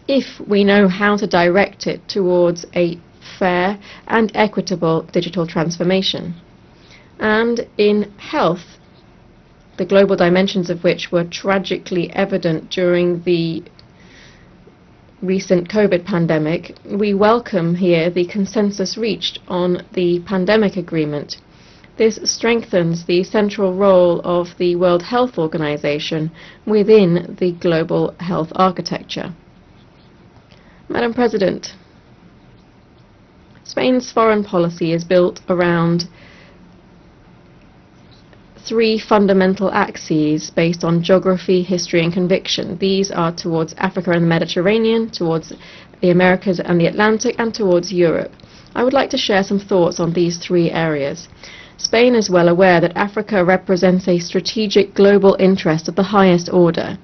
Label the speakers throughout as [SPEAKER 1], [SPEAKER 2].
[SPEAKER 1] if we know how to direct it towards a fair and equitable digital transformation. And in health, the global dimensions of which were tragically evident during the recent COVID pandemic, we welcome here the consensus reached on the pandemic agreement. This strengthens the central role of the World Health Organization within the global health architecture. Madam President, Spain's foreign policy is built around three fundamental axes based on geography, history and conviction. These are towards Africa and the Mediterranean, towards the Americas and the Atlantic, and towards Europe. I would like to share some thoughts on these three areas. Spain is well aware that Africa represents a strategic global interest of the highest order.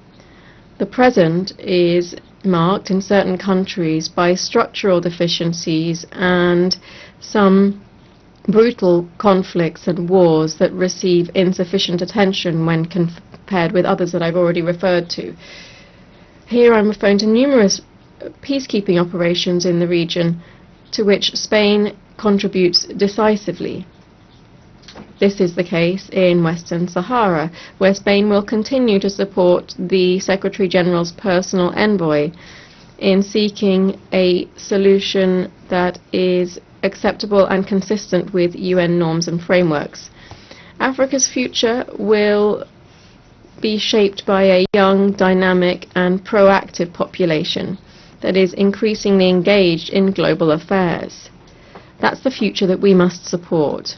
[SPEAKER 1] The present is marked in certain countries by structural deficiencies and some brutal conflicts and wars that receive insufficient attention when compared with others that I've already referred to. Here I'm referring to numerous peacekeeping operations in the region to which Spain contributes decisively. This is the case in Western Sahara, where Spain will continue to support the Secretary General's personal envoy in seeking a solution that is acceptable and consistent with UN norms and frameworks. Africa's future will be shaped by a young, dynamic and proactive population that is increasingly engaged in global affairs. That's the future that we must support.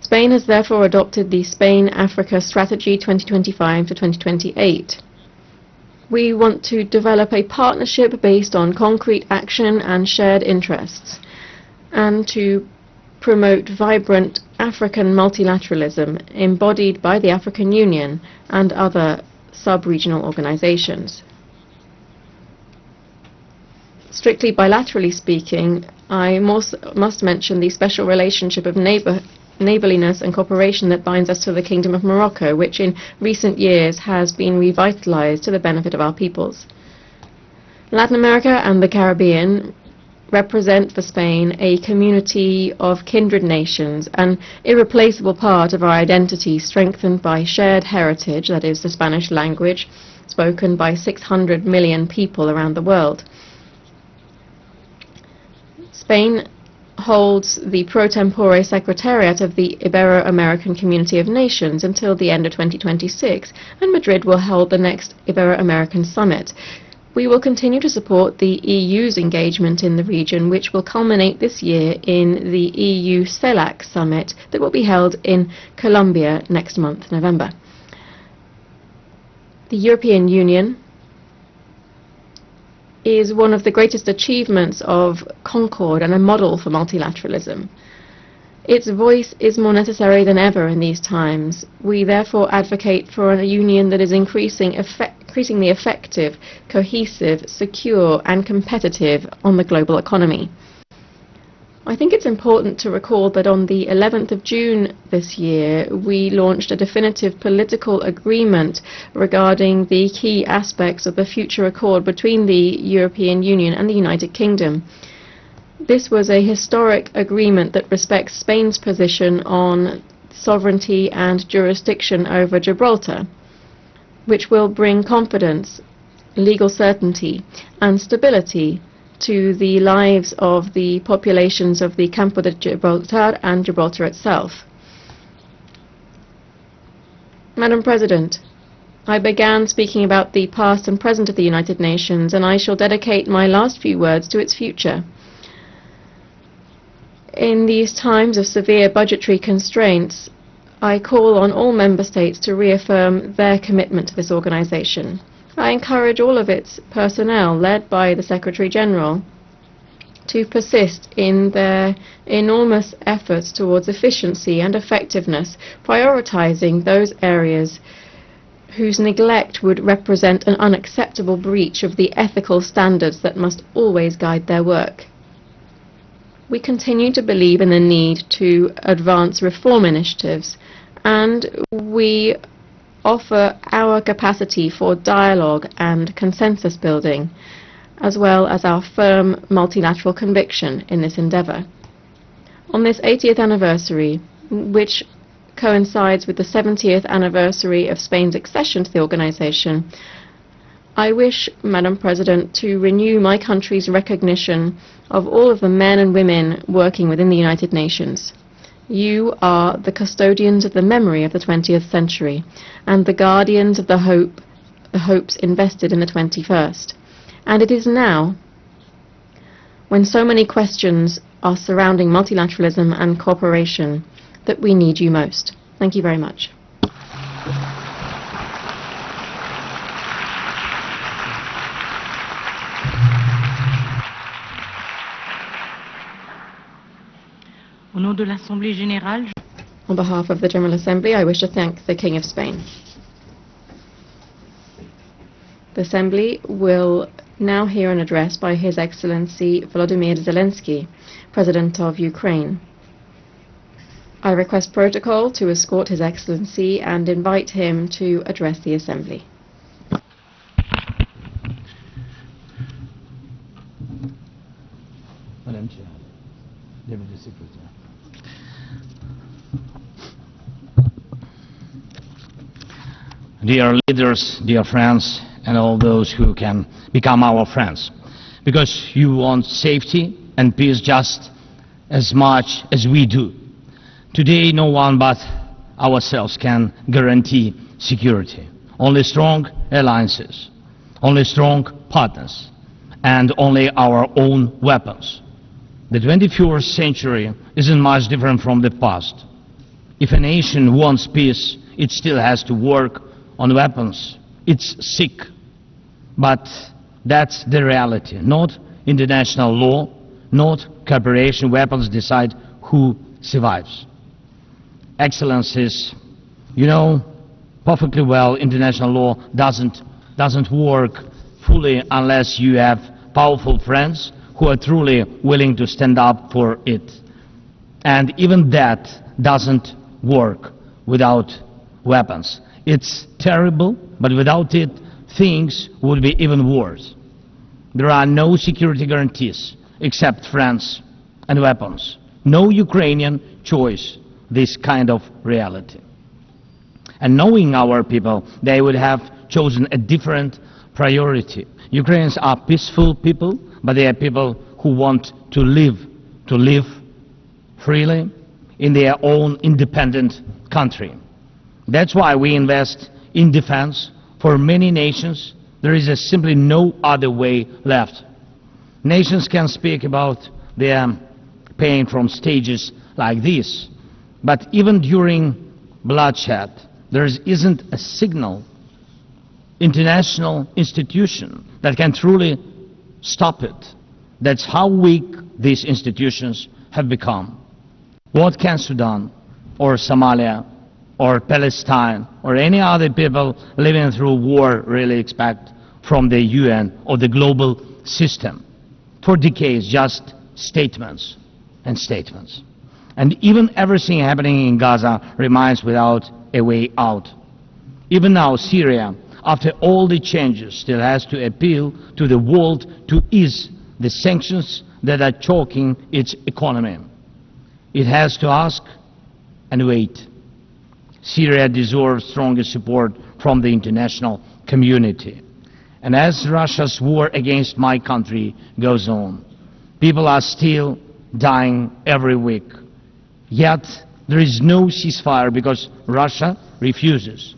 [SPEAKER 1] Spain has therefore adopted the Spain-Africa Strategy 2025 to 2028. We want to develop a partnership based on concrete action and shared interests, and to promote vibrant African multilateralism embodied by the African Union and other sub-regional organizations. Strictly bilaterally speaking, I must mention the special relationship of neighborliness and cooperation that binds us to the Kingdom of Morocco, which in recent years has been revitalized to the benefit of our peoples. Latin America and the Caribbean represent for Spain a community of kindred nations, an irreplaceable part of our identity strengthened by shared heritage, that is the Spanish language, spoken by 600 million people around the world. Spain holds the pro tempore secretariat of the Ibero-American Community of Nations until the end of 2026, and Madrid will hold the next Ibero-American Summit. We will continue to support the EU's engagement in the region, which will culminate this year in the EU-CELAC summit that will be held in Colombia next month, November. The European Union is one of the greatest achievements of concord and a model for multilateralism. Its voice is more necessary than ever in these times. We therefore advocate for a union that is increasingly effective, cohesive, secure and competitive on the global economy. I think it's important to recall that on the 11th of June this year, we launched a definitive political agreement regarding the key aspects of the future accord between the European Union and the United Kingdom. This was a historic agreement that respects Spain's position on sovereignty and jurisdiction over Gibraltar, which will bring confidence, legal certainty and stability to the lives of the populations of the Campo de Gibraltar and Gibraltar itself. Madam President, I began speaking about the past and present of the United Nations, and I shall dedicate my last few words to its future. In these times of severe budgetary constraints, I call on all member states to reaffirm their commitment to this organization. I encourage all of its personnel, led by the Secretary General, to persist in their enormous efforts towards efficiency and effectiveness, prioritizing those areas whose neglect would represent an unacceptable breach of the ethical standards that must always guide their work. We continue to believe in the need to advance reform initiatives, and we offer our capacity for dialogue and consensus building. as well as our firm multilateral conviction in this endeavour. On this 80th anniversary, which coincides with the 70th anniversary of Spain's accession to the organisation, I wish, Madam President, to renew my country's recognition of all of the men and women working within the United Nations. You are the custodians of the memory of the 20th century and the guardians of the hopes invested in the 21st. And it is now, when so many questions are surrounding multilateralism and cooperation, that we need you most. Thank you very much.
[SPEAKER 2] Au nom de l'Assemblée générale,
[SPEAKER 1] On behalf of the General Assembly, I wish to thank the King of Spain. The Assembly will now hear an address by His Excellency Volodymyr Zelensky, President of Ukraine. I request protocol to escort His Excellency and invite him to address the Assembly.
[SPEAKER 3] Madam Chair, Deputy Secretary. Dear leaders, dear friends, and all those who can become our friends, because you want safety and peace just as much as we do. Today, no one but ourselves can guarantee security. Only strong alliances, only strong partners, and only our own weapons. The 21st century isn't much different from the past. If a nation wants peace, it still has to work on weapons. It's sick. But that's the reality. Not international law, not cooperation. Weapons decide who survives. Excellencies, you know perfectly well international law doesn't work fully unless you have powerful friends who are truly willing to stand up for it. And even that doesn't work without weapons. It's terrible, but without it, things would be even worse. There are no security guarantees except friends and weapons. No Ukrainian choice this kind of reality. And knowing our people, they would have chosen a different priority. Ukrainians are peaceful people, but they are people who want to live freely in their own independent country. That's why we invest in defense. For many nations, there is simply no other way left. Nations can speak about their pain from stages like this, but even during bloodshed, there isn't a single international institution that can truly stop it. That's how weak these institutions have become. What can Sudan or Somalia or Palestine or any other people living through war really expect from the UN or the global system? For decades, just statements and statements. And even everything happening in Gaza remains without a way out. Even now, Syria, after all the changes, still has to appeal to the world to ease the sanctions that are choking its economy. It has to ask and wait. Syria deserves stronger support from the international community. And as Russia's war against my country goes on, people are still dying every week. Yet there is no ceasefire because Russia refuses.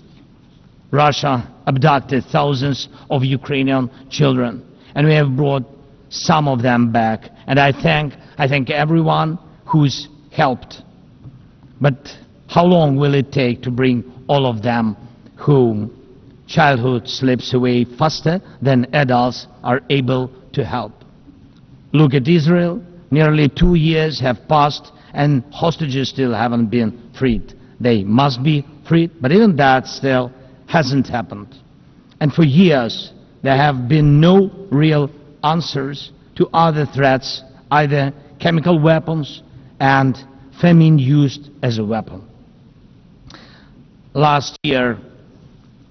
[SPEAKER 3] Russia abducted thousands of Ukrainian children, and we have brought some of them back. And I thank everyone who's helped. But how long will it take to bring all of them home? Childhood slips away faster than adults are able to help. Look at Israel. Nearly 2 years have passed and hostages still haven't been freed. They must be freed, but even that still hasn't happened. And for years there have been no real answers to other threats, either chemical weapons and famine used as a weapon. Last year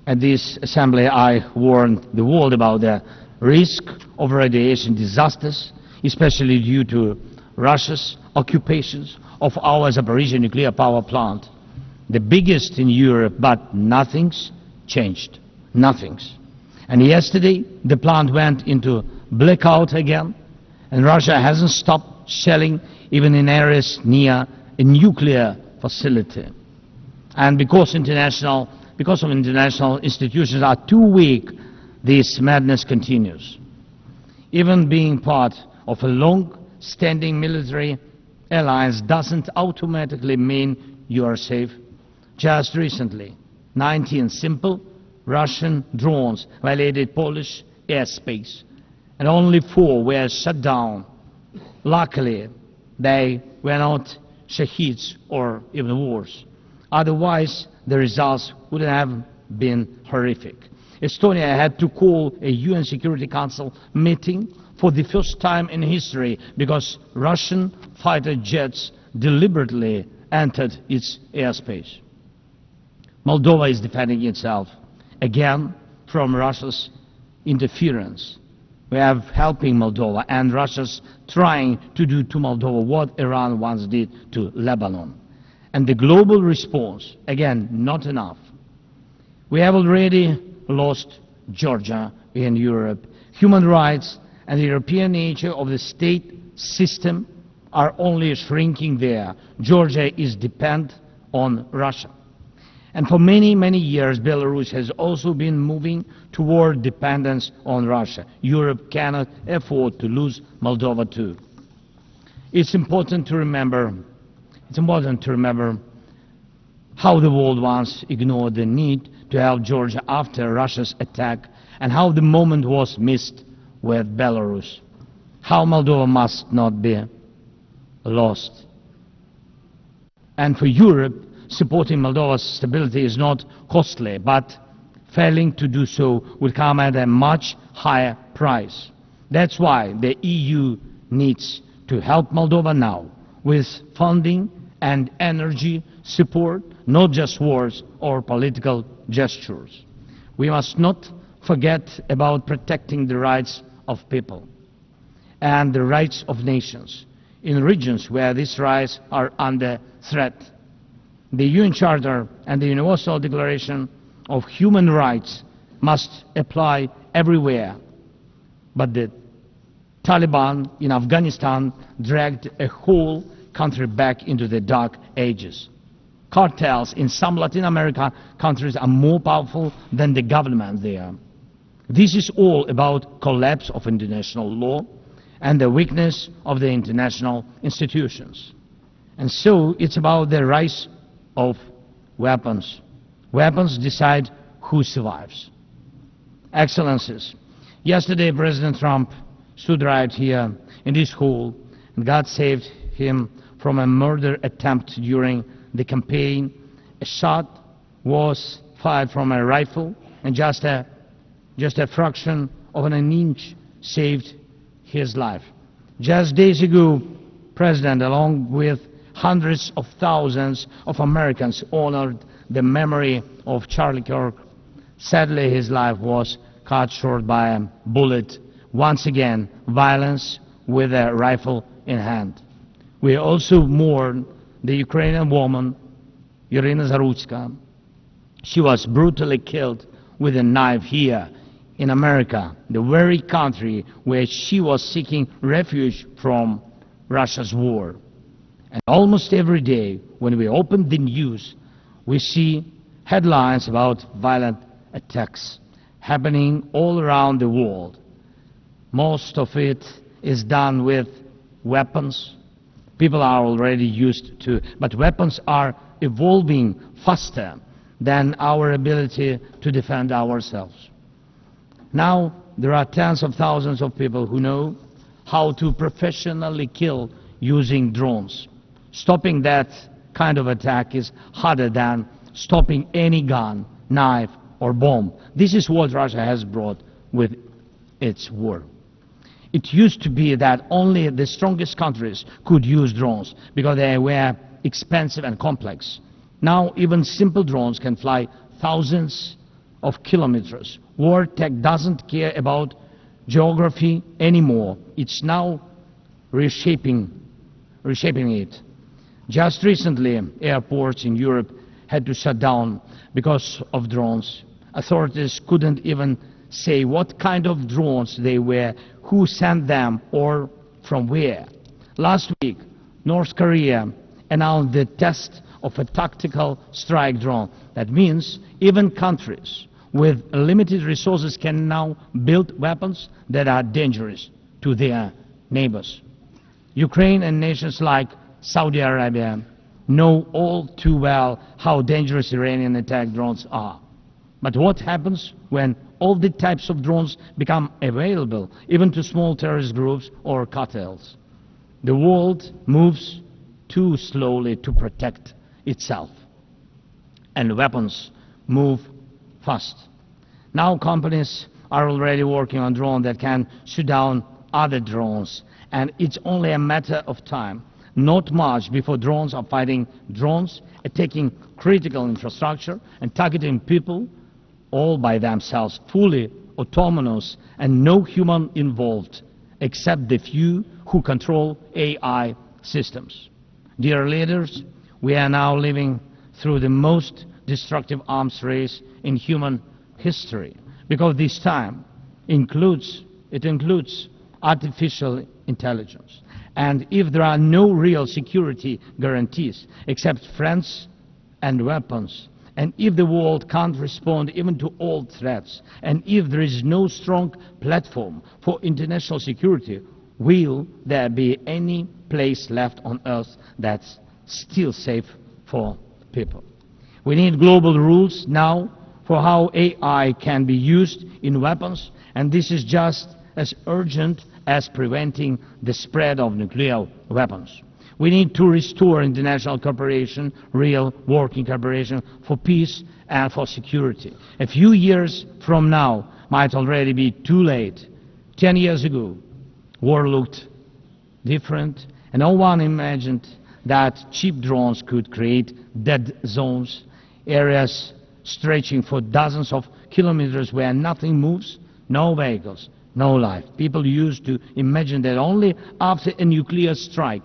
[SPEAKER 3] at this assembly I warned the world about the risk of radiation disasters, especially due to Russia's occupations of our Zaporizhzhia nuclear power plant, the biggest in Europe, but nothing's changed. Nothing's. And yesterday, the plant went into blackout again, and Russia hasn't stopped shelling even in areas near a nuclear facility. And because of international institutions are too weak, this madness continues. Even being part of a long-standing military alliance doesn't automatically mean you are safe. Just recently, 19 simple Russian drones violated Polish airspace, and only 4 were shut down. Luckily, they were not shaheeds or even worse. Otherwise, the results would have been horrific. Estonia had to call a UN Security Council meeting for the first time in history because Russian fighter jets deliberately entered its airspace. Moldova is defending itself again from Russia's interference. We are helping Moldova, and Russia's trying to do to Moldova what Iran once did to Lebanon. And the global response, again, not enough. We have already lost Georgia in Europe. Human rights and the European nature of the state system are only shrinking there. Georgia is dependent on Russia. And for many, many years, Belarus has also been moving toward dependence on Russia. Europe cannot afford to lose Moldova too. It's important to remember how the world once ignored the need to help Georgia after Russia's attack, and how the moment was missed with Belarus. How Moldova must not be lost. And for Europe, supporting Moldova's stability is not costly, but failing to do so will come at a much higher price. That's why the EU needs to help Moldova now with funding and energy support, not just words or political gestures. We must not forget about protecting the rights of people and the rights of nations in regions where these rights are under threat. The UN Charter and the Universal Declaration of Human Rights must apply everywhere. But the Taliban in Afghanistan dragged a whole country back into the dark ages. Cartels in some Latin American countries are more powerful than the government there. This is all about collapse of international law and the weakness of the international institutions. And so it's about the rise of weapons. Weapons decide who survives. Excellencies, yesterday President Trump stood right here in this hall, and God saved him from a murder attempt during the campaign. A shot was fired from a rifle, and just a fraction of an inch saved his life. Just days ago, President, along with hundreds of thousands of Americans, honored the memory of Charlie Kirk. Sadly, his life was cut short by a bullet. Once again, violence with a rifle in hand. We also mourn the Ukrainian woman, Irina Zarutska. She was brutally killed with a knife here in America, the very country where she was seeking refuge from Russia's war. And almost every day, when we open the news, we see headlines about violent attacks happening all around the world. Most of it is done with weapons. People are already used to, but weapons are evolving faster than our ability to defend ourselves. Now, there are tens of thousands of people who know how to professionally kill using drones. Stopping that kind of attack is harder than stopping any gun, knife, or bomb. This is what Russia has brought with its war. It used to be that only the strongest countries could use drones because they were expensive and complex. Now even simple drones can fly thousands of kilometers. War tech doesn't care about geography anymore. It's now reshaping it. Just recently, airports in Europe had to shut down because of drones. Authorities couldn't even say what kind of drones they were, who sent them, or from where. Last week, North Korea announced the test of a tactical strike drone. That means even countries with limited resources can now build weapons that are dangerous to their neighbors. Ukraine and nations like Saudi Arabia know all too well how dangerous Iranian attack drones are. But what happens when all the types of drones become available, even to small terrorist groups or cartels? The world moves too slowly to protect itself, and weapons move fast. Now companies are already working on drones that can shoot down other drones, and it's only a matter of time, not much, before drones are fighting drones, attacking critical infrastructure and targeting people all by themselves, fully autonomous and no human involved except the few who control AI systems. Dear leaders, we are now living through the most destructive arms race in human history, because this time includes artificial intelligence. And if there are no real security guarantees except friends and weapons, and if the world can't respond even to old threats, and if there is no strong platform for international security, will there be any place left on earth that's still safe for people? We need global rules now for how AI can be used in weapons, and this is just as urgent as preventing the spread of nuclear weapons. We need to restore international cooperation, real working cooperation for peace and for security. A few years from now might already be too late. 10 years ago, war looked different, and no one imagined that cheap drones could create dead zones, areas stretching for dozens of kilometers where nothing moves, no vehicles, no life. People used to imagine that only after a nuclear strike.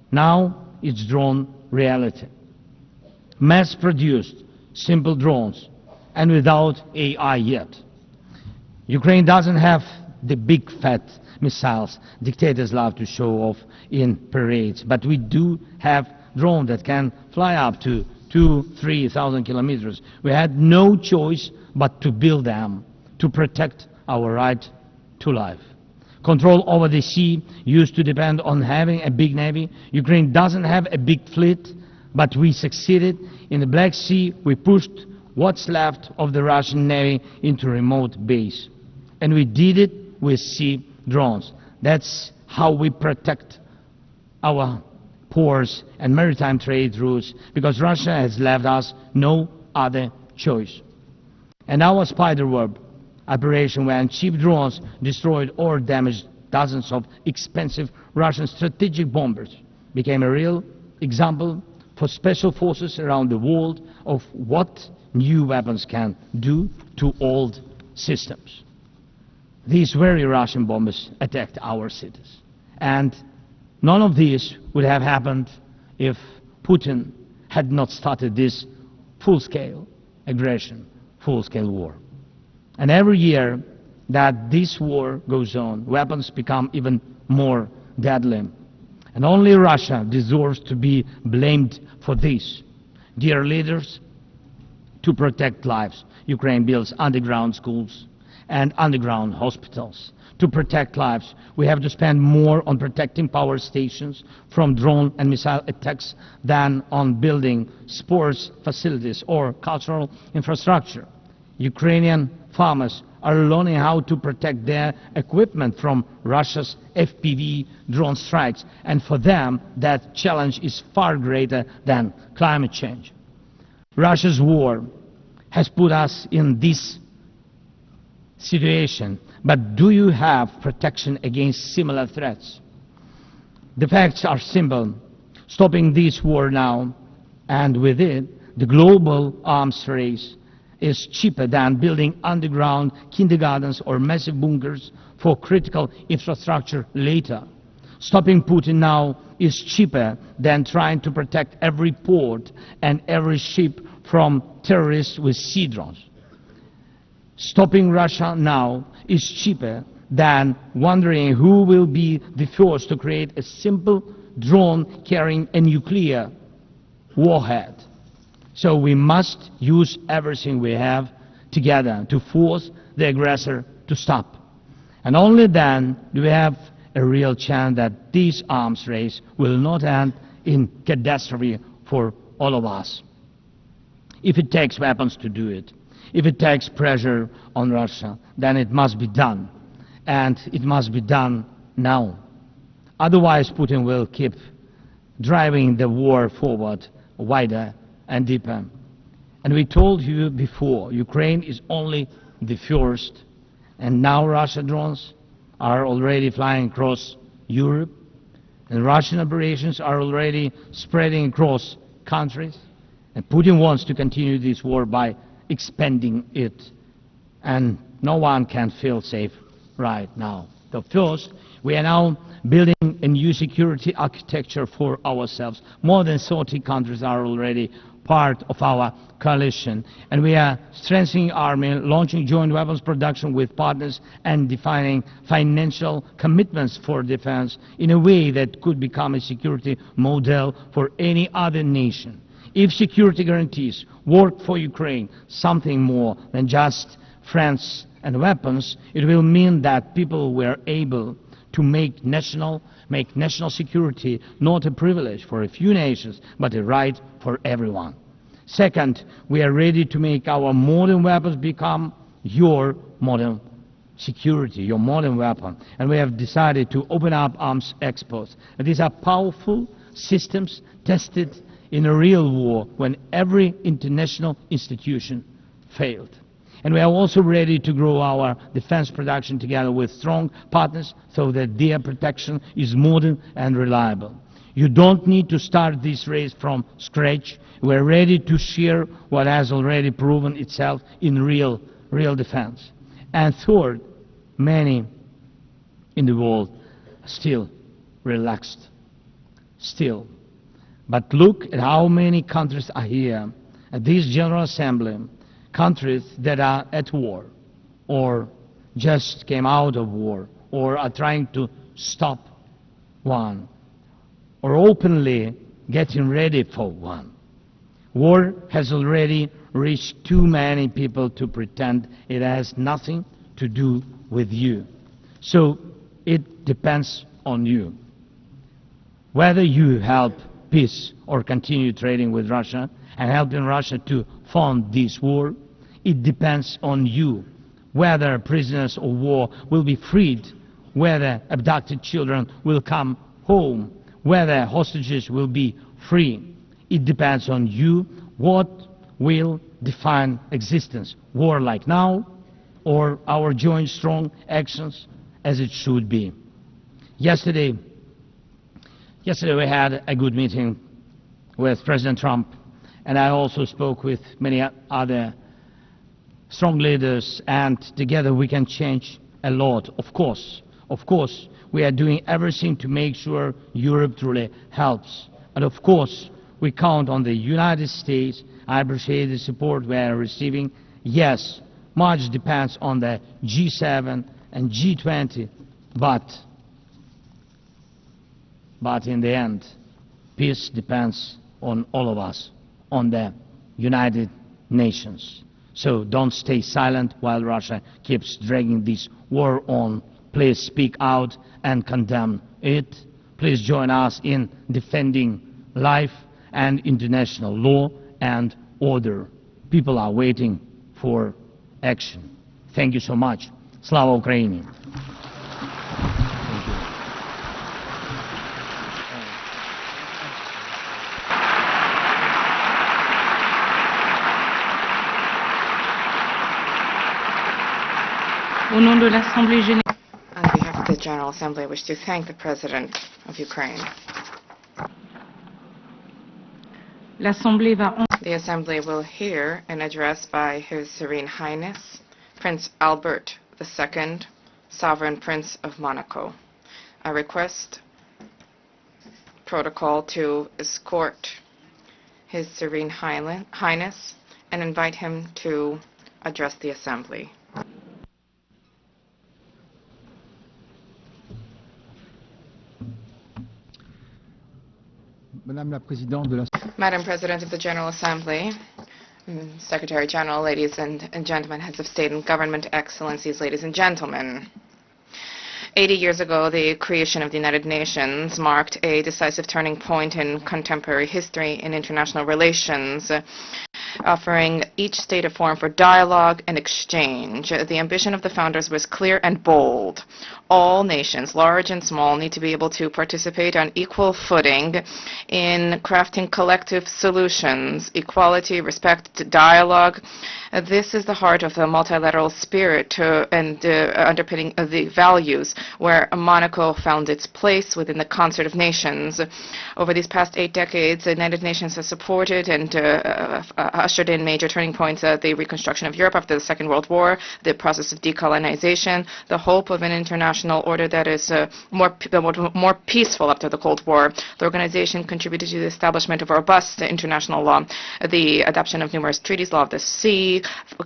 [SPEAKER 3] Now it's drawn reality. Mass-produced, simple drones, and without AI yet. Ukraine doesn't have the big fat missiles dictators love to show off in parades, but we do have drones that can fly up to 2,000–3,000 kilometers. We had no choice but to build them to protect our right to life. Control over the sea used to depend on having a big navy. Ukraine doesn't have a big fleet, but we succeeded. In the Black Sea, we pushed what's left of the Russian navy into remote base. And we did it with sea drones. That's how we protect our ports and maritime trade routes, because Russia has left us no other choice. And our spiderweb operation, when cheap drones destroyed or damaged dozens of expensive Russian strategic bombers, became a real example for special forces around the world of what new weapons can do to old systems. These very Russian bombers attacked our cities. And none of this would have happened if Putin had not started this full-scale aggression, full-scale war. And every year that this war goes on, weapons become even more deadly. And only Russia deserves to be blamed for this. Dear leaders, to protect lives, Ukraine builds underground schools and underground hospitals. To protect lives, we have to spend more on protecting power stations from drone and missile attacks than on building sports facilities or cultural infrastructure. Ukrainian farmers are learning how to protect their equipment from Russia's FPV drone strikes, and for them that challenge is far greater than climate change. Russia's war has put us in this situation, but do you have protection against similar threats? The facts are simple. Stopping this war now, and with it, the global arms race, is cheaper than building underground kindergartens or massive bunkers for critical infrastructure later. Stopping Putin now is cheaper than trying to protect every port and every ship from terrorists with sea drones. Stopping Russia now is cheaper than wondering who will be the first to create a simple drone carrying a nuclear warhead. So we must use everything we have together to force the aggressor to stop. And only then do we have a real chance that this arms race will not end in catastrophe for all of us. If it takes weapons to do it, if it takes pressure on Russia, then it must be done. And it must be done now. Otherwise, Putin will keep driving the war forward wider and deeper. And we told you before, Ukraine is only the first, and now Russian drones are already flying across Europe, and Russian operations are already spreading across countries, and Putin wants to continue this war by expanding it, and no one can feel safe right now. So first, we are now building a new security architecture for ourselves. More than 30 countries are already part of our coalition, and we are strengthening army, launching joint weapons production with partners, and defining financial commitments for defense in a way that could become a security model for any other nation. If security guarantees work for Ukraine, something more than just friends and weapons, it will mean that people were able to make national security not a privilege for a few nations, but a right for everyone. Second, we are ready to make our modern weapons become your modern security, your modern weapon. And we have decided to open up arms exports. And these are powerful systems tested in a real war when every international institution failed. And we are also ready to grow our defense production together with strong partners so that their protection is modern and reliable. You don't need to start this race from scratch. We are ready to share what has already proven itself in real defense. And third, many in the world are still relaxed. Still. But look at how many countries are here at this General Assembly. Countries that are at war, or just came out of war, or are trying to stop one, or openly getting ready for one. War has already reached too many people to pretend it has nothing to do with you. So it depends on you. Whether you help peace or continue trading with Russia and helping Russia to fund this war, it depends on you. Whether prisoners of war will be freed, whether abducted children will come home, whether hostages will be free. It depends on you what will define existence, war like now, or our joint strong actions as it should be. Yesterday we had a good meeting with President Trump, and I also spoke with many other strong leaders, and together we can change a lot. Of course, we are doing everything to make sure Europe truly helps. And of course, we count on the United States. I appreciate the support we are receiving. Yes, much depends on the G7 and G20, but in the end, peace depends on all of us, on the United Nations. So don't stay silent while Russia keeps dragging this war on. Please speak out and condemn it. Please join us in defending life and international law and order. People are waiting for action. Thank you so much. Slava Ukraini!
[SPEAKER 2] Au nom de l'Assemblée générale.
[SPEAKER 4] On behalf of the General Assembly, I wish to thank the President of Ukraine.
[SPEAKER 2] L'Assemblée va
[SPEAKER 4] The Assembly will hear an address by His Serene Highness, Prince Albert II Sovereign Prince of Monaco. I request protocol to escort His Serene Highness and invite him to address the Assembly. Madam President of the General Assembly, Secretary General, ladies and gentlemen, heads of state and government, excellencies, ladies and gentlemen. 80 years ago, the creation of the United Nations marked a decisive turning point in contemporary history in international relations, offering each state a forum for dialogue and exchange. The ambition of the founders was clear and bold. All nations, large and small, need to be able to participate on equal footing in crafting collective solutions, equality, respect, dialogue. This is the heart of the multilateral spirit and underpinning the values where Monaco found its place within the concert of nations. Over these past 8 decades, the United Nations has supported and ushered in major turning points: the reconstruction of Europe after the Second World War, the process of decolonization, the hope of an international order that is more peaceful after the Cold War. The organization contributed to the establishment of robust international law, the adoption of numerous treaties, law of the sea,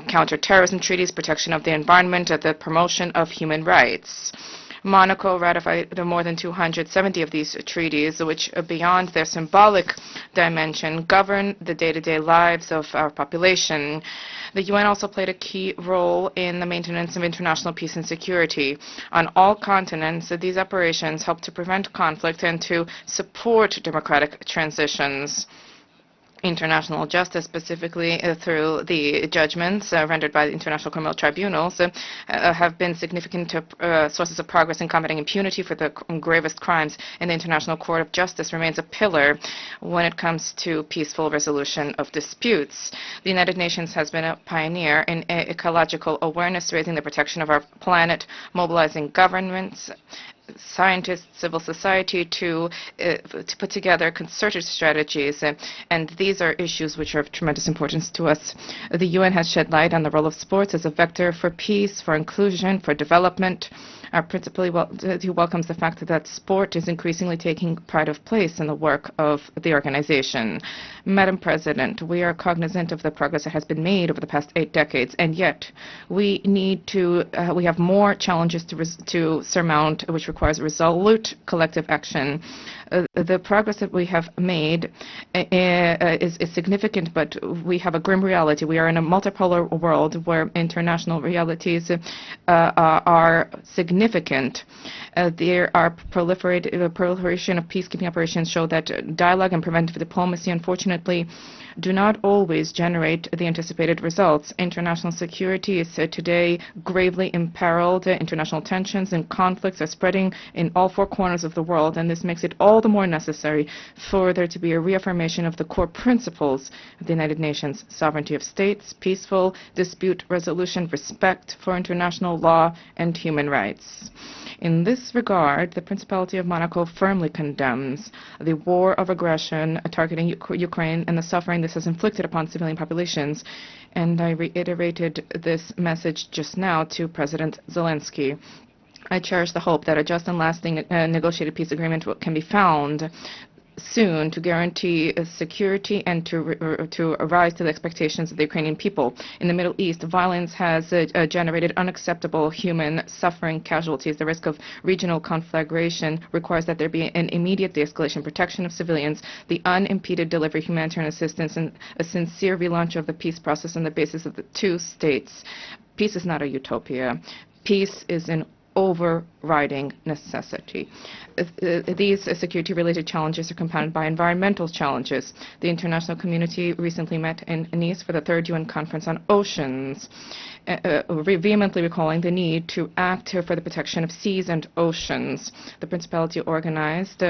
[SPEAKER 4] counter-terrorism treaties, protection of the environment, the promotion of human rights. Monaco ratified more than 270 of these treaties, which, beyond their symbolic dimension, govern the day-to-day lives of our population. The UN also played a key role in the maintenance of international peace and security. On all continents, these operations help to prevent conflict and to support democratic transitions. International justice, specifically through the judgments rendered by the International Criminal Tribunals, have been significant sources of progress in combating impunity for the gravest crimes, and the International Court of Justice remains a pillar when it comes to peaceful resolution of disputes. The United Nations has been a pioneer in ecological awareness, raising the protection of our planet, mobilizing governments, scientists, civil society to put together concerted strategies, and these are issues which are of tremendous importance to us. The UN has shed light on the role of sports as a vector for peace, for inclusion, for development. Principally, he welcomes the fact that sport is increasingly taking pride of place in the work of the organization. Madam President, we are cognizant of the progress that has been made over the past 8 decades, and yet we have more challenges to surmount, which requires resolute collective action. The progress that we have made is significant, but we have a grim reality. We are in a multipolar world where international realities are significant. There are proliferation of peacekeeping operations show that dialogue and preventive diplomacy, unfortunately, do not always generate the anticipated results. International security is today gravely imperiled. International tensions and conflicts are spreading in all 4 corners of the world, and this makes it all the more necessary for there to be a reaffirmation of the core principles of the United Nations: sovereignty of states, peaceful dispute resolution, respect for international law, and human rights. In this regard, the Principality of Monaco firmly condemns the war of aggression targeting Ukraine and the suffering this has inflicted upon civilian populations, and I reiterated this message just now to President Zelensky. I cherish the hope that a just and lasting negotiated peace agreement can be found soon to guarantee security and to rise to the expectations of the Ukrainian people. In the Middle East, violence has generated unacceptable human suffering casualties. The risk of regional conflagration requires that there be an immediate de-escalation, protection of civilians, the unimpeded delivery of humanitarian assistance, and a sincere relaunch of the peace process on the basis of the 2 states. Peace is not a utopia. Peace is an overriding necessity. These security-related challenges are compounded by environmental challenges. The international community recently met in Nice for the 3rd UN Conference on Oceans, vehemently recalling the need to act for the protection of seas and oceans. The Principality organized,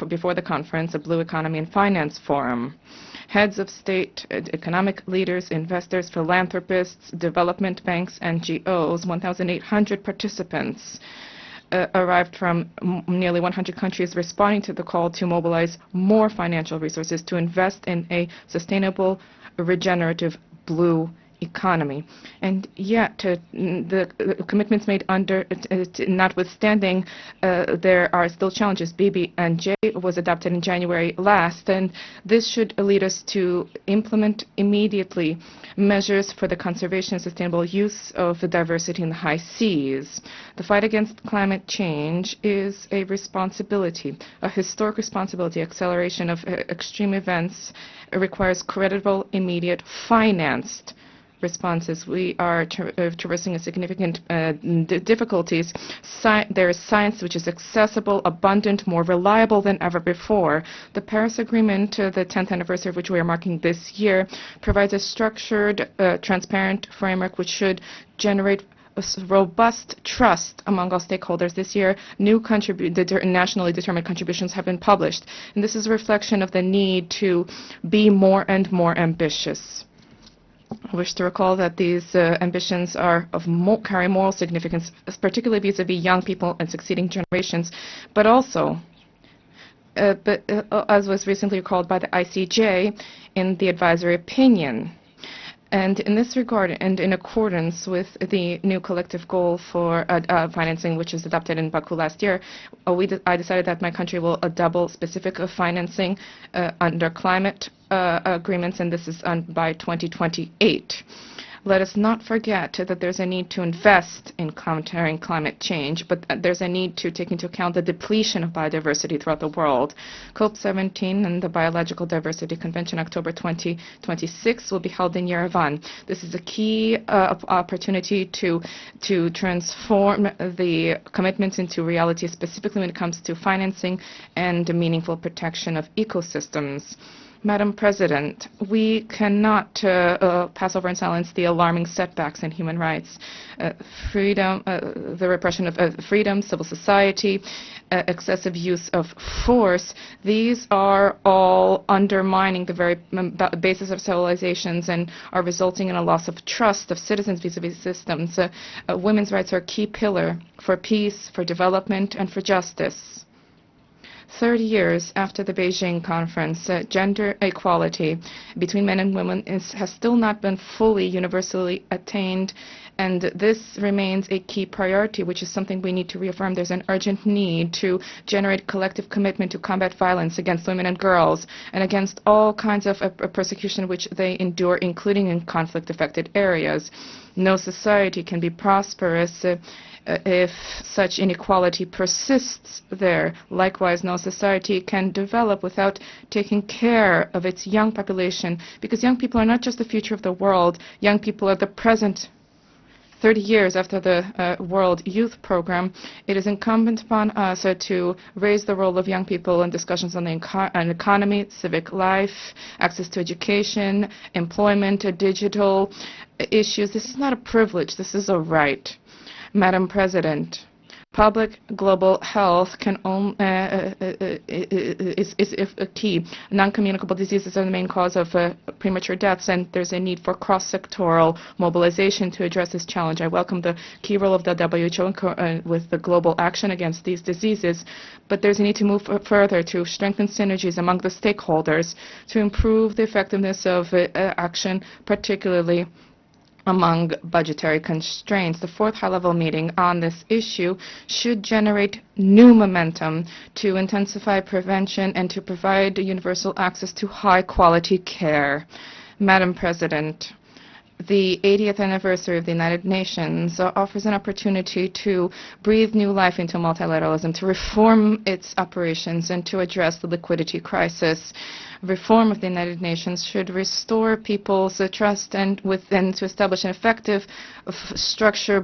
[SPEAKER 4] before the conference, a Blue Economy and Finance Forum. Heads of state, economic leaders, investors, philanthropists, development banks, NGOs, 1,800 participants arrived from nearly 100 countries, responding to the call to mobilize more financial resources to invest in a sustainable, regenerative blue economy. And yet, the commitments made under, notwithstanding, there are still challenges. BB&J was adopted in January last, and this should lead us to implement immediately measures for the conservation and sustainable use of the diversity in the high seas. The fight against climate change is a responsibility, a historic responsibility. Acceleration of extreme events requires credible, immediate, financed responses. We are traversing a significant difficulties. There is science which is accessible, abundant, more reliable than ever before. The Paris Agreement, the 10th anniversary of which we are marking this year, provides a structured, transparent framework which should generate a robust trust among all stakeholders. This year, new nationally determined contributions have been published, and this is a reflection of the need to be more and more ambitious. I wish to recall that these ambitions are of carry moral significance, particularly vis-à-vis young people and succeeding generations, but also, as was recently recalled by the ICJ in the advisory opinion. And in this regard, and in accordance with the new collective goal for financing, which was adopted in Baku last year, I decided that my country will double specific financing under climate agreements, and this is by 2028. Let us not forget that there's a need to invest in countering climate change, but there's a need to take into account the depletion of biodiversity throughout the world. COP17 and the Biological Diversity Convention, October 2026, will be held in Yerevan. This is a key opportunity to transform the commitments into reality, specifically when it comes to financing and meaningful protection of ecosystems. Madam President, we cannot pass over in silence the alarming setbacks in human rights. Freedom, the repression of freedom, civil society, excessive use of force, these are all undermining the very basis of civilizations and are resulting in a loss of trust of citizens vis-à-vis systems. Women's rights are a key pillar for peace, for development, and for justice. 30 years after the Beijing conference, gender equality between men and women has still not been fully universally attained, and this remains a key priority, which is something we need to reaffirm. There's an urgent need to generate collective commitment to combat violence against women and girls and against all kinds of persecution which they endure, including in conflict-affected areas. No society can be prosperous if such inequality persists there. Likewise, no society can develop without taking care of its young population, because young people are not just the future of the world. Young people are the present. 30 years after the World Youth Program, it is incumbent upon us to raise the role of young people in discussions on the economy, civic life, access to education, employment, digital issues. This is not a privilege, this is a right. Madam President, public global health can is a key. Non-communicable diseases are the main cause of premature deaths, and there's a need for cross-sectoral mobilization to address this challenge. I welcome the key role of the WHO with the global action against these diseases, but there's a need to move further to strengthen synergies among the stakeholders to improve the effectiveness of action, particularly among budgetary constraints. The fourth high-level meeting on this issue should generate new momentum to intensify prevention and to provide universal access to high-quality care. Madam President, the 80th anniversary of the United Nations offers an opportunity to breathe new life into multilateralism, to reform its operations, and to address the liquidity crisis. Reform of the United Nations should restore people's trust and to establish an effective structure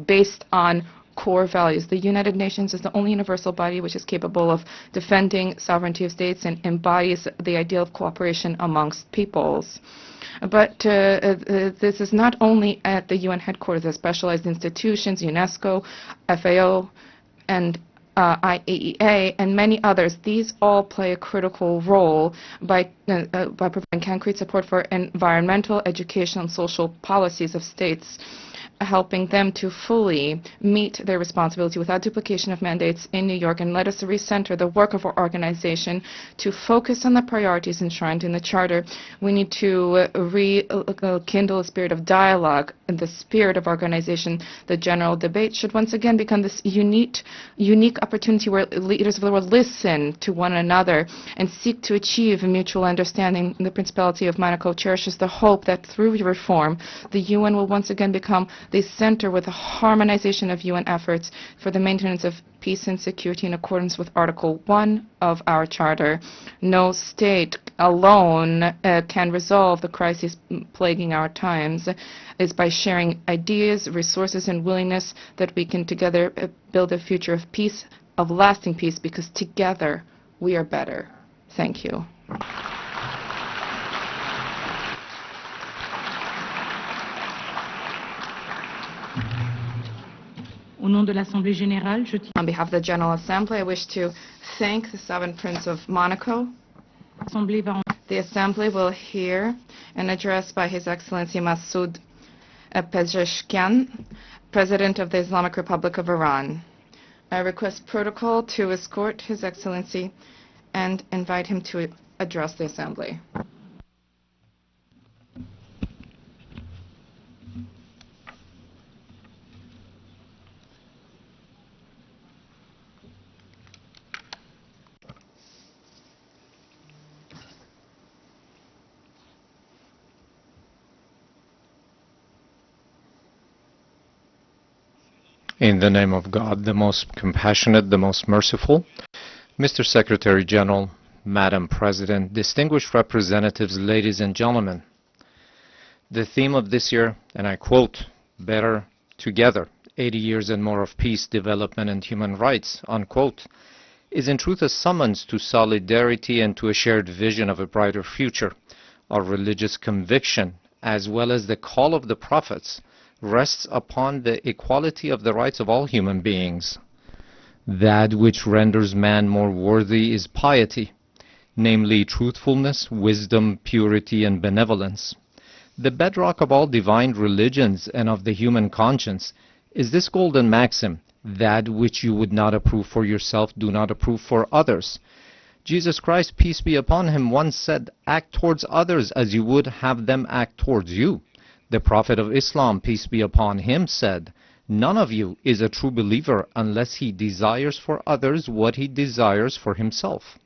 [SPEAKER 4] based on core values. The United Nations is the only universal body which is capable of defending sovereignty of states and embodies the ideal of cooperation amongst peoples. But this is not only at the UN headquarters. The specialized institutions, UNESCO, FAO, and IAEA, and many others. These all play a critical role by providing concrete support for environmental, educational, and social policies of states. helping them to fully meet their responsibility without duplication of mandates in New York, and let us recenter the work of our organization to focus on the priorities enshrined in the Charter. We need to rekindle a spirit of dialogue and the spirit of organization. The general debate should once again become this unique opportunity where leaders of the world listen to one another and seek to achieve a mutual understanding. The Principality of Monaco cherishes the hope that through reform, the UN will once again become the center with the harmonization of UN efforts for the maintenance of peace and security in accordance with Article 1 of our Charter. No state alone can resolve the crises plaguing our times. It's by sharing ideas, resources, and willingness that we can together build a future of peace, of lasting peace, because together we are better. Thank you.
[SPEAKER 2] Au nom de l'Assemblée générale, je tiens
[SPEAKER 4] On behalf of the General Assembly, I wish to thank the Sovereign Prince of Monaco.
[SPEAKER 2] l'Assemblée va en
[SPEAKER 4] The Assembly will hear an address by His Excellency Masoud Pezeshkian, President of the Islamic Republic of Iran. I request protocol to escort His Excellency and invite him to address the Assembly.
[SPEAKER 5] In the name of God, the most compassionate, the most merciful, Mr. Secretary General, Madam President, distinguished representatives, ladies and gentlemen, the theme of this year, and I quote, "Better Together, 80 years and more of peace, development, and human rights," unquote, is in truth a summons to solidarity and to a shared vision of a brighter future. Our religious conviction, as well as the call of the prophets, rests upon the equality of the rights of all human beings. That which renders man more worthy is piety, namely truthfulness, wisdom, purity, and benevolence. The bedrock of all divine religions and of the human conscience is this golden maxim: that which you would not approve for yourself, do not approve for others. Jesus Christ, peace be upon him, once said, "Act towards others as you would have them act towards you." The Prophet of Islam, peace be upon him, said, "None of you is a true believer unless he desires for others what he desires for himself."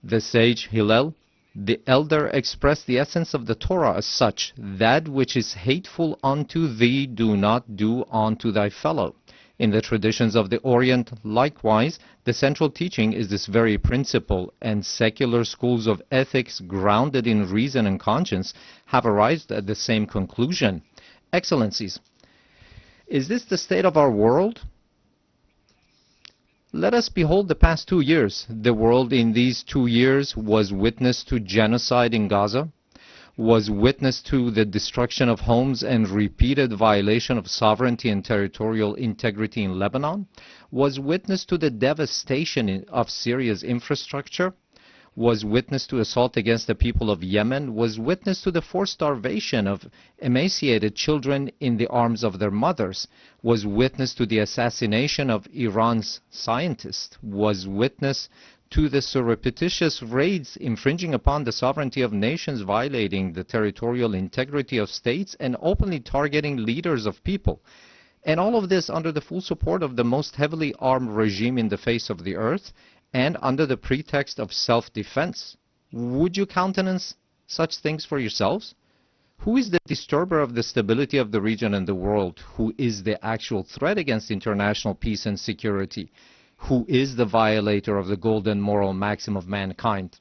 [SPEAKER 5] The sage Hillel, the elder, expressed the essence of the Torah as such: "That which is hateful unto thee, do not do unto thy fellow." In the traditions of the Orient, likewise, the central teaching is this very principle, and secular schools of ethics grounded in reason and conscience have arrived at the same conclusion. Excellencies, is this the state of our world? Let us behold the past 2 years. The world in these 2 years was witness to genocide in Gaza, was witness to the destruction of homes and repeated violation of sovereignty and territorial integrity in Lebanon, was witness to the devastation of Syria's infrastructure, was witness to assault against the people of Yemen, was witness to the forced starvation of emaciated children in the arms of their mothers, was witness to the assassination of Iran's scientists, was witness to the surreptitious raids infringing upon the sovereignty of nations, violating the territorial integrity of states, and openly targeting leaders of people. And all of this under the full support of the most heavily armed regime in the face of the earth, and under the pretext of self-defense. Would you countenance such things for yourselves? Who is the disturber of the stability of the region and the world? Who is the actual threat against international peace and security? Who is the violator of the golden moral maxim of mankind?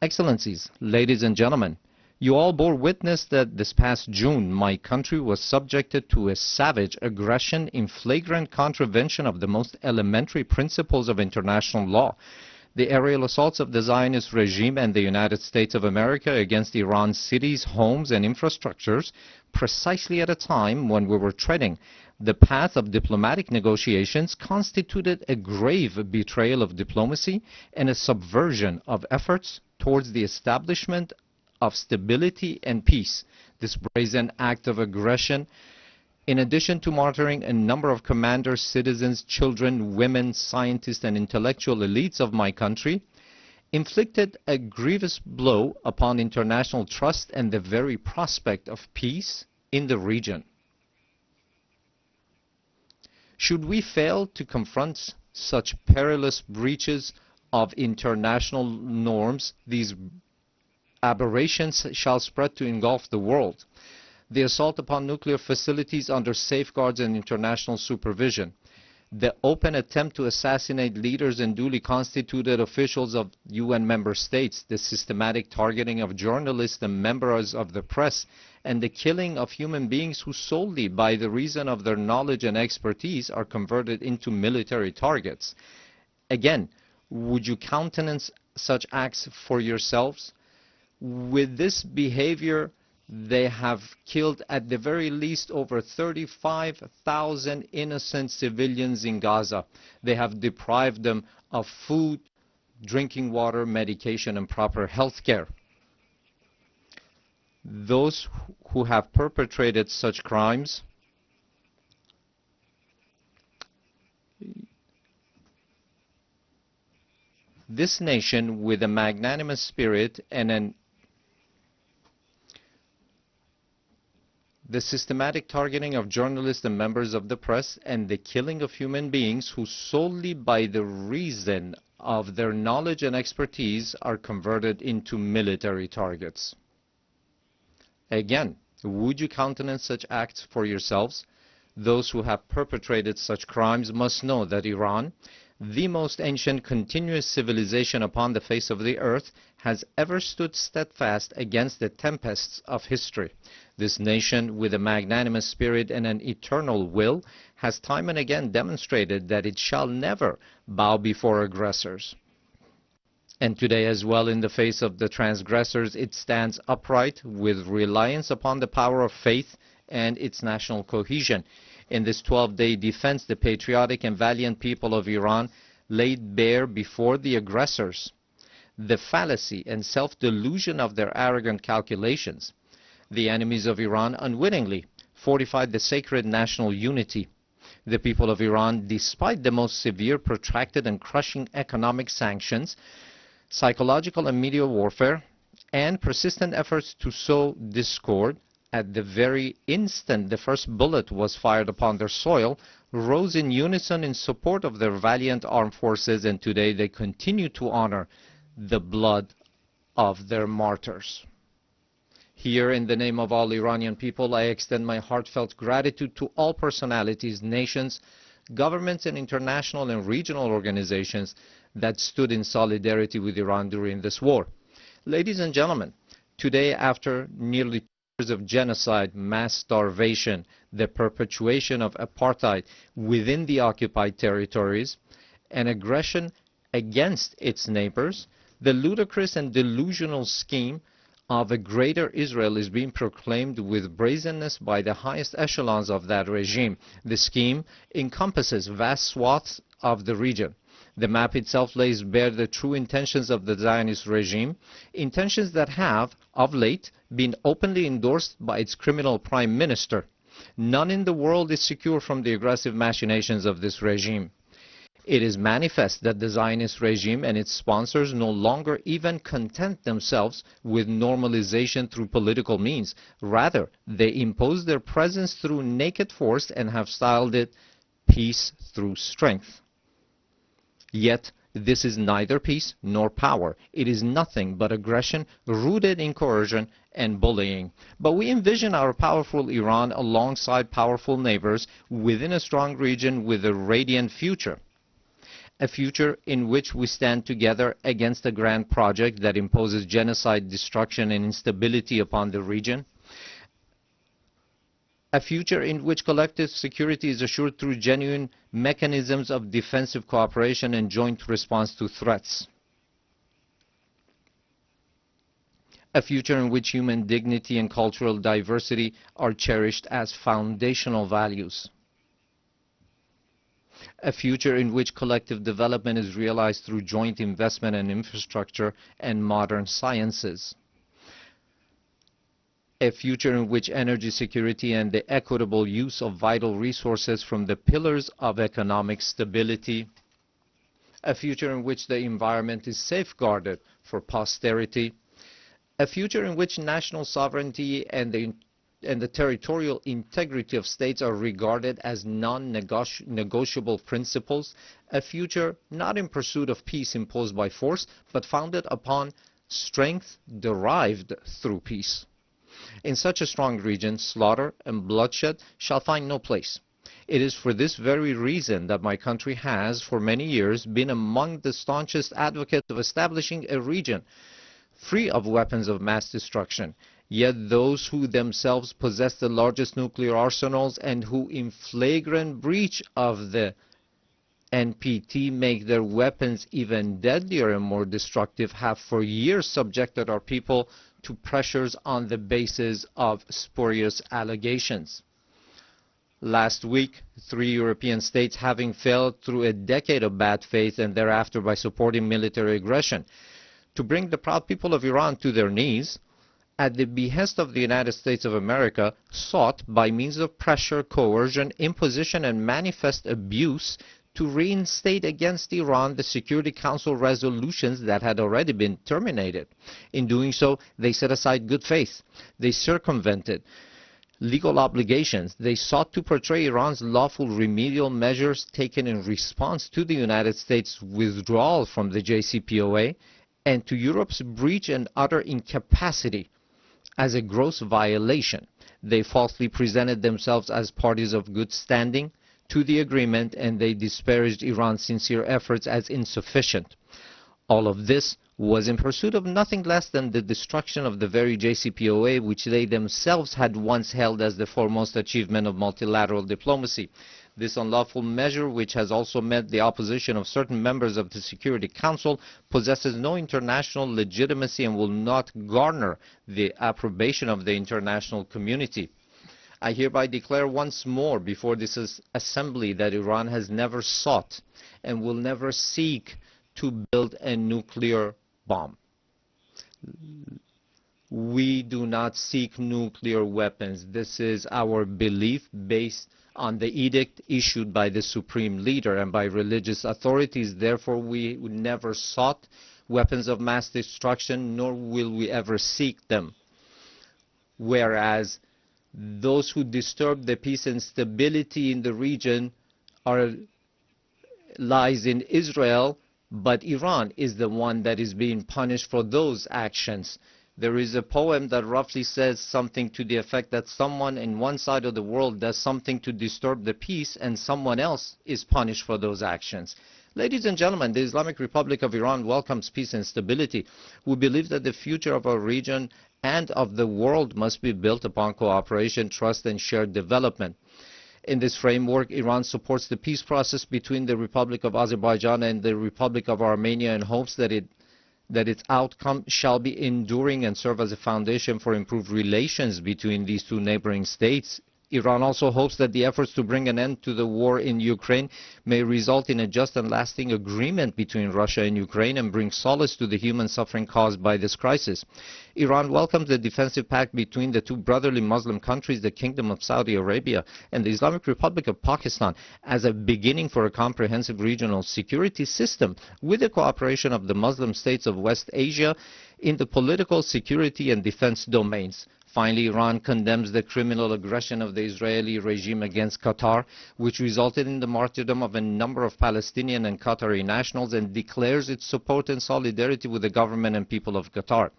[SPEAKER 5] Excellencies, ladies and gentlemen, you all bore witness that this past June my country was subjected to a savage aggression in flagrant contravention of the most elementary principles of international law. The aerial assaults of the Zionist regime and the United States of America against Iran's cities, homes, and infrastructures, precisely at a time when we were treading the path of diplomatic negotiations, constituted a grave betrayal of diplomacy and a subversion of efforts towards the establishment of stability and peace. This brazen act of aggression, in addition to martyring a number of commanders, citizens, children, women, scientists, and intellectual elites of my country, inflicted a grievous blow upon international trust and the very prospect of peace in the region. Should we fail to confront such perilous breaches of international norms, these aberrations shall spread to engulf the world. The assault upon nuclear facilities under safeguards and international supervision, the open attempt to assassinate leaders and duly constituted officials of UN member states, the systematic targeting of journalists and members of the press, and the killing of human beings who solely by the reason of their knowledge and expertise are converted into military targets. Again, would you countenance such acts for yourselves? With this behavior, they have killed at the very least over 35,000 innocent civilians in Gaza. They have deprived them of food, drinking water, medication, and proper health care. Those who have perpetrated such crimes this nation, with a magnanimous spirit and the systematic targeting of journalists and members of the press, and the killing of human beings who solely by the reason of their knowledge and expertise are converted into military targets. Again, would you countenance such acts for yourselves? Those who have perpetrated such crimes must know that Iran, the most ancient continuous civilization upon the face of the earth, has ever stood steadfast against the tempests of history. This nation, with a magnanimous spirit and an eternal will, has time and again demonstrated that it shall never bow before aggressors. And today as well, in the face of the transgressors, it stands upright with reliance upon the power of faith and its national cohesion. In this 12-day defense, the patriotic and valiant people of Iran laid bare before the aggressors the fallacy and self-delusion of their arrogant calculations. The enemies of Iran unwittingly fortified the sacred national unity. The people of Iran, despite the most severe, protracted, and crushing economic sanctions, psychological and media warfare, and persistent efforts to sow discord, at the very instant the first bullet was fired upon their soil, rose in unison in support of their valiant armed forces, and today they continue to honor the blood of their martyrs. Here, in the name of all Iranian people, I extend my heartfelt gratitude to all personalities, nations, governments, and international and regional organizations that stood in solidarity with Iran during this war. Ladies and gentlemen, today, after nearly 2 years of genocide, mass starvation, the perpetuation of apartheid within the occupied territories, and aggression against its neighbors, the ludicrous and delusional scheme of a greater Israel is being proclaimed with brazenness by the highest echelons of that regime. The scheme encompasses vast swaths of the region. The map itself lays bare the true intentions of the Zionist regime, intentions that have, of late, been openly endorsed by its criminal prime minister. None in the world is secure from the aggressive machinations of this regime. It is manifest that the Zionist regime and its sponsors no longer even content themselves with normalization through political means. Rather, they impose their presence through naked force and have styled it peace through strength. Yet, this is neither peace nor power. It is nothing but aggression rooted in coercion and bullying. But we envision our powerful Iran alongside powerful neighbors within a strong region with a radiant future. A future in which we stand together against a grand project that imposes genocide, destruction, and instability upon the region. A future in which collective security is assured through genuine mechanisms of defensive cooperation and joint response to threats. A future in which human dignity and cultural diversity are cherished as foundational values. A future in which collective development is realized through joint investment in infrastructure and modern sciences. a future in which energy security and the equitable use of vital resources from the pillars of economic stability, a future in which the environment is safeguarded for posterity, a future in which national sovereignty and the territorial integrity of states are regarded as non-negotiable principles, a future not in pursuit of peace imposed by force, but founded upon strength derived through peace. In such a strong region, slaughter and bloodshed shall find no place. It is for this very reason that my country has, for many years, been among the staunchest advocates of establishing a region free of weapons of mass destruction. Yet those who themselves possess the largest nuclear arsenals and who in flagrant breach of the NPT make their weapons even deadlier and more destructive have for years subjected our people to pressures on the basis of spurious allegations. Last week, 3 European states, having failed through a decade of bad faith and thereafter by supporting military aggression, to bring the proud people of Iran to their knees, at the behest of the United States of America, sought by means of pressure, coercion, imposition, and manifest abuse to reinstate against Iran the Security Council resolutions that had already been terminated. In doing so, they set aside good faith. They circumvented legal obligations. They sought to portray Iran's lawful remedial measures taken in response to the United States' withdrawal from the JCPOA and to Europe's breach and utter incapacity as a gross violation. They falsely presented themselves as parties of good standing to the agreement, and they disparaged Iran's sincere efforts as insufficient. All of this was in pursuit of nothing less than the destruction of the very JCPOA, which they themselves had once held as the foremost achievement of multilateral diplomacy. This unlawful measure, which has also met the opposition of certain members of the Security Council, possesses no international legitimacy and will not garner the approbation of the international community. I hereby declare once more before this assembly that Iran has never sought and will never seek to build a nuclear bomb. We do not seek nuclear weapons. This is our belief based on the edict issued by the supreme leader and by religious authorities. Therefore, we never sought weapons of mass destruction, nor will we ever seek them. Whereas those who disturb the peace and stability in the region lies in Israel, but Iran is the one that is being punished for those actions. There is a poem that roughly says something to the effect that someone in one side of the world does something to disturb the peace and someone else is punished for those actions. Ladies and gentlemen, the Islamic Republic of Iran welcomes peace and stability. We believe that the future of our region and of the world must be built upon cooperation, trust, and shared development. In this framework, Iran supports the peace process between the Republic of Azerbaijan and the Republic of Armenia and hopes that its outcome shall be enduring and serve as a foundation for improved relations between these two neighboring states. Iran also hopes that the efforts to bring an end to the war in Ukraine may result in a just and lasting agreement between Russia and Ukraine and bring solace to the human suffering caused by this crisis. Iran welcomes the defensive pact between the two brotherly Muslim countries, the Kingdom of Saudi Arabia and the Islamic Republic of Pakistan, as a beginning for a comprehensive regional security system with the cooperation of the Muslim states of West Asia in the political, security, and defense domains. Finally, Iran condemns the criminal aggression of the Israeli regime against Qatar, which resulted in the martyrdom of a number of Palestinian and Qatari nationals, and declares its support and solidarity with the government and people of Qatar.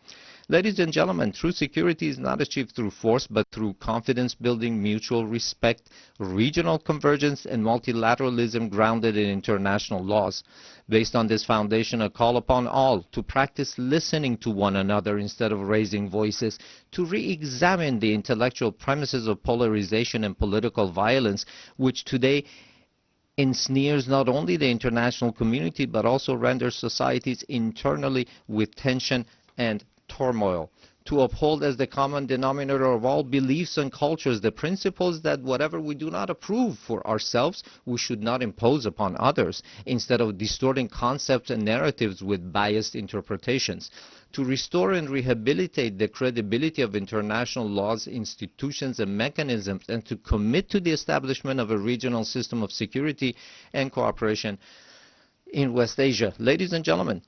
[SPEAKER 5] Ladies and gentlemen, true security is not achieved through force, but through confidence building, mutual respect, regional convergence, and multilateralism grounded in international laws. Based on this foundation, a call upon all to practice listening to one another instead of raising voices, to re-examine the intellectual premises of polarization and political violence, which today ensnares not only the international community, but also renders societies internally with tension and turmoil. to uphold as the common denominator of all beliefs and cultures the principles that whatever we do not approve for ourselves, we should not impose upon others, instead of distorting concepts and narratives with biased interpretations. To restore and rehabilitate the credibility of international laws, institutions, and mechanisms, and to commit to the establishment of a regional system of security and cooperation in West Asia. Ladies and gentlemen,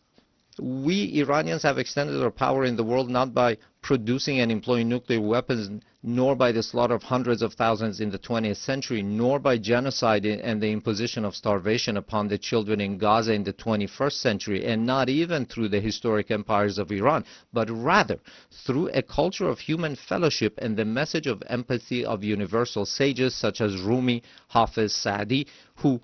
[SPEAKER 5] we Iranians have extended our power in the world not by producing and employing nuclear weapons, nor by the slaughter of hundreds of thousands in the 20th century, nor by genocide and the imposition of starvation upon the children in Gaza in the 21st century, and not even through the historic empires of Iran, but rather through a culture of human fellowship and the message of empathy of universal sages such as Rumi, Hafiz, Saadi, who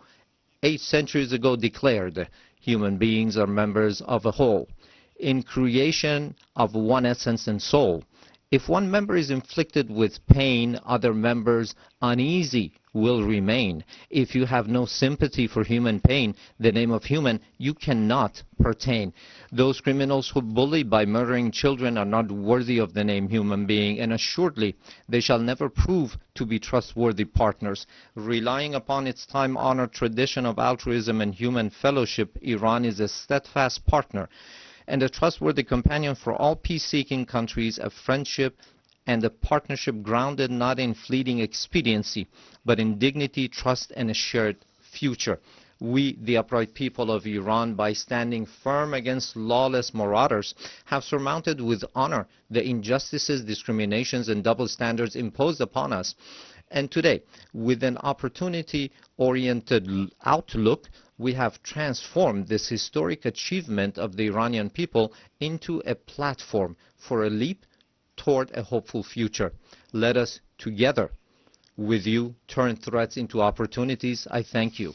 [SPEAKER 5] 8 centuries ago declared, "Human beings are members of a whole, in creation of one essence and soul. If one member is inflicted with pain, other members uneasy will remain. If you have no sympathy for human pain, the name of human you cannot pertain. Those criminals who bully by murdering children are not worthy of the name human being, and assuredly they shall never prove to be trustworthy partners." Relying upon its time-honored tradition of altruism and human fellowship, Iran is a steadfast partner and a trustworthy companion for all peace-seeking countries, a friendship and a partnership grounded not in fleeting expediency, but in dignity, trust, and a shared future. We, the upright people of Iran, by standing firm against lawless marauders, have surmounted with honor the injustices, discriminations, and double standards imposed upon us. And today, with an opportunity-oriented outlook, we have transformed this historic achievement of the Iranian people into a platform for a leap toward a hopeful future. Let us together with you turn threats into opportunities. I thank you.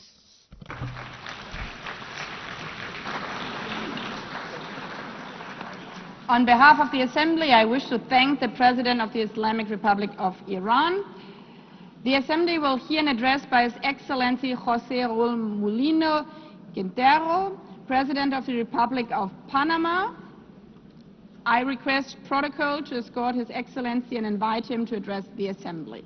[SPEAKER 6] On behalf of the Assembly, I wish to thank the President of the Islamic Republic of Iran. The Assembly will hear an address by His Excellency José Raúl Mulino Quintero, President of the Republic of Panama. I request protocol to escort His Excellency and invite him to address the Assembly.